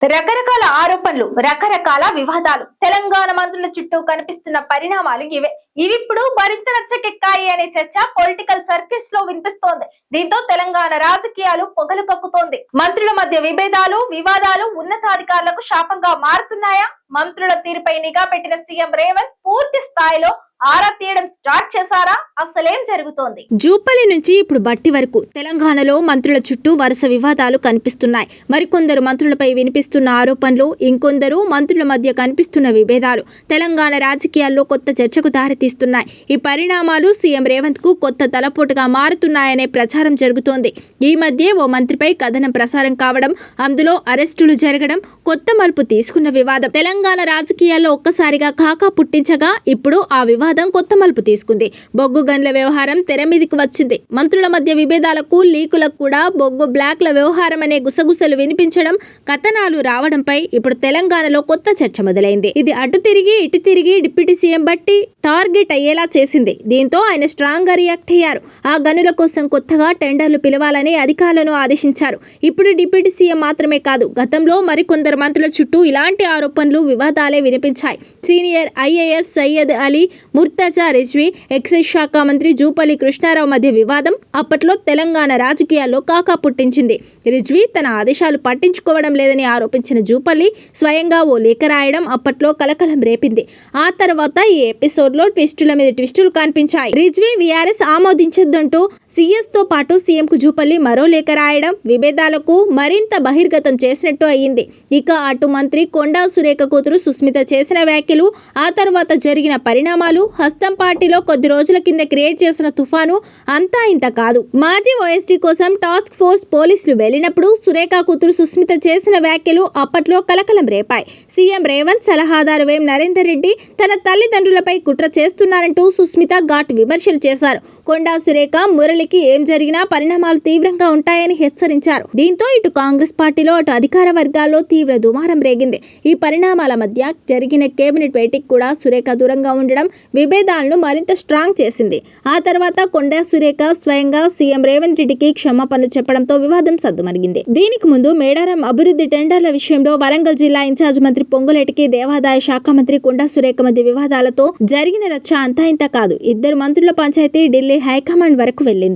రకరకాల ఆరోపణలు, రకరకాల వివాదాలు, తెలంగాణ మంత్రుల చుట్టూ కనిపిస్తున్న పరిణామాలు ఇవిప్పుడు మరింత నచ్చకెక్కాయి అనే చర్చ పొలిటికల్ సర్కిల్స్ లో వినిపిస్తోంది. దీంతో తెలంగాణ రాజకీయాలు పొగలు కక్కుతోంది. మంత్రుల మధ్య విభేదాలు, వివాదాలు ఉన్నతాధికారులకు శాపంగా మారుతున్నాయా? మంత్రుల తీరుపై నిఘా పెట్టిన సీఎం రేవంత్ పూర్తి స్థాయిలో ఆరా తీయడం స్టార్ట్ చేశారా? అసలేం జరుగుతోంది? జూపల్లి నుంచి ఇప్పుడు బట్టి వరకు తెలంగాణలో మంత్రుల చుట్టూ వరుస వివాదాలు కనిపిస్తున్నాయి. మరికొందరు మంత్రులపై వినిపిస్తున్న ఆరోపణలు, ఇంకొందరు మంత్రుల మధ్య కనిపిస్తున్న విభేదాలు తెలంగాణ రాజకీయాల్లో కొత్త చర్చకు దారితీస్తున్నాయి. ఈ పరిణామాలు సీఎం రేవంత్ కు కొత్త తలపోటుగా మారుతున్నాయనే ప్రచారం జరుగుతోంది. ఈ మధ్య ఓ మంత్రిపై కథనం ప్రసారం కావడం, అందులో అరెస్టులు జరగడం కొత్త మలుపు తీసుకున్న వివాదం తెలంగాణ రాజకీయాల్లో ఒక్కసారిగా కాకా పుట్టించగా ఇప్పుడు ఆ వివాదం కొత్త మలుపు తీసుకుంది. బొగ్గు గన్ల వ్యవహారం తెర మీదకి వచ్చింది. మంత్రుల మధ్య విభేదాలకు, లీకులకు కూడా బొగ్గు బ్లాక్ల వ్యవహారం అనే గుసగుసలు వినిపించడం, కథనాలు రావడంపై ఇప్పుడు తెలంగాణలో కొత్త చర్చ మొదలైంది. ఇది అటు తిరిగి ఇటు తిరిగి డిప్యూటీ సీఎం బట్టి టార్గెట్ అయ్యేలా చేసింది. దీంతో ఆయన స్ట్రాంగ్ గా రియాక్ట్ అయ్యారు. ఆ గనుల కోసం కొత్తగా టెండర్లు పిలవాలని అధికారులను ఆదేశించారు. ఇప్పుడు డిప్యూటీ సీఎం మాత్రమే కాదు, గతంలో మరికొందరు మంత్రుల చుట్టూ ఇలాంటి ఆరోపణలు, వివాదాలే వినిపించాయి. సీనియర్ ఐఏఎస్ సయ్యద్ అలీ ముర్తజా రిజ్వీ, ఎక్సైజ్ శాఖ మంత్రి జూపల్లి కృష్ణారావు మధ్య వివాదం అప్పట్లో తెలంగాణ రాజకీయాల్లో కాకా పుట్టించింది. రిజ్వీ తన ఆదేశాలు పట్టించుకోవడం లేదని ఆరోపించిన జూపల్లి స్వయంగా ఓ లేఖ రాయడం అప్పట్లో కలకలం రేపింది. ఆ తర్వాత ఈ ఎపిసోడ్ లో ట్విస్టుల మీద ట్విస్టులు కనిపించాయి. రిజ్వీ వీఆర్ఎస్ ఆమోదించొద్దంటూ సీఎస్ తో పాటు సీఎం కు జూపల్లి మరో లేఖ రాయడం విభేదాలకు మరింత బహిర్గతం చేసినట్టు అయ్యింది. ఇక అటు మంత్రి కొండా సురేఖ కూతురు సుస్మిత చేసిన వ్యాఖ్యలు, ఆ తర్వాత జరిగిన పరిణామాలు, హస్తం పార్టీలో కొద్ది రోజుల కింద క్రియేట్ చేసిన తుఫాను అంతా ఇంత కాదు. మాజీ ఓఎస్టీ కోసం టాస్క్ ఫోర్స్ పోలీసులు వెళ్లినప్పుడు సురేఖ కూతురు సుస్మిత చేసిన వ్యాఖ్యలు అప్పట్లో కలకలం రేపాయి. సీఎం రేవంత్ సలహాదారు వేం నరేందర్ రెడ్డి తన తల్లిదండ్రులపై కుట్ర చేస్తున్నారంటూ సుస్మిత ఘాటు విమర్శలు చేశారు. కొండా సురేఖ, మురళికి ఏం జరిగినా పరిణామాలు తీవ్రంగా ఉంటాయని హెచ్చరించారు. దీంతో ఇటు కాంగ్రెస్ పార్టీలో అటు అధికార వర్గాల్లో తీవ్ర దుమారం రేగింది. ఈ పరిణామాల మధ్య జరిగిన కేబినెట్ భేటీకి కూడా సురేఖ దూరంగా ఉండడం విభేదాలను మరింత స్ట్రాంగ్ చేసింది. ఆ తర్వాత కొండా సురేఖ స్వయంగా సీఎం రేవంత్ రెడ్డికి క్షమాపణలు చెప్పడంతో వివాదం సద్దుమణిగింది. దీనికి ముందు మేడారం అభివృద్ధి టెండర్ల విషయంలో వరంగల్ జిల్లా ఇన్ఛార్జ్ మంత్రి పొంగులేటికి దేవాదాయ శాఖ మంత్రి కొండా సురేఖ మధ్య వివాదాలతో జరిగిన రచ్చ అంతా ఇంత కాదు. ఇద్దరు మంత్రుల పంచాయతీ ఢిల్లీ హైకమాండ్ వరకు వెళ్ళింది.